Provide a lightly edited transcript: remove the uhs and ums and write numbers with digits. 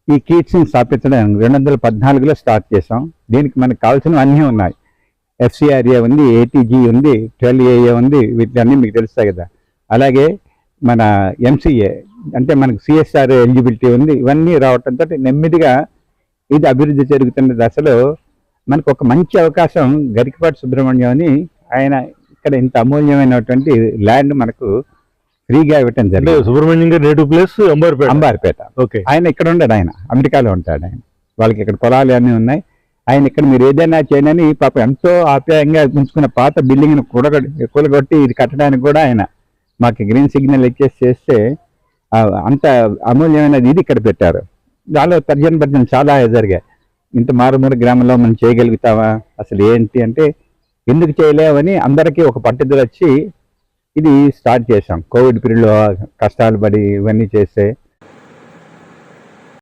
ఈ కీట్స్ని స్థాపించడం 2014లో స్టార్ట్ చేసాం. దీనికి మనకు కావాల్సినవి అన్నీ ఉన్నాయి. FCRA ఉంది, ATG ఉంది, 12AA ఉంది, వీటిలన్నీ మీకు తెలుస్తాయి కదా. అలాగే మన MCA అంటే మనకు CSR ఎలిజిబిలిటీ ఉంది. ఇవన్నీ రావటంతో నెమ్మదిగా ఇది అభివృద్ధి జరుగుతున్న దశలో మనకు ఒక మంచి అవకాశం గరికపాటి సుబ్రహ్మణ్యం అని ఆయన ఇక్కడ ఇంత అమూల్యమైనటువంటి ల్యాండ్ మనకు ఫ్రీగా ఇవ్వటం జరిగింది. సుబ్రహ్మణ్యం గారి నేటివ్ ప్లేస్ అంబార్పేట. ఓకే. ఆయన ఇక్కడ ఉండడు, ఆయన అమెరికాలో ఉంటాడు. ఆయన వాళ్ళకి ఇక్కడ పొలాలు అన్నీ ఉన్నాయి. ఆయన ఇక్కడ మీరు ఏదైనా చేయనని పాపం ఎంతో ఆప్యాయంగా ఉంచుకున్న పాత బిల్డింగ్ను కూలగొట్టి ఇది కట్టడానికి కూడా ఆయన మాకు గ్రీన్ సిగ్నల్ చేస్తే అంత అమూల్యమైనది ఇది ఇక్కడ పెట్టారు. దానిలో తర్జన చాలా జరిగాయి. ఇంత మారుమూల గ్రామంలో మనం చేయగలుగుతావా, అసలు ఏంటి అంటే ఎందుకు చేయలేమని అందరికీ ఒక పట్టుదల వచ్చి ఇది స్టార్ట్ చేసాం. కోవిడ్ పీరియడ్లో కష్టాలు పడి ఇవన్నీ చేస్తే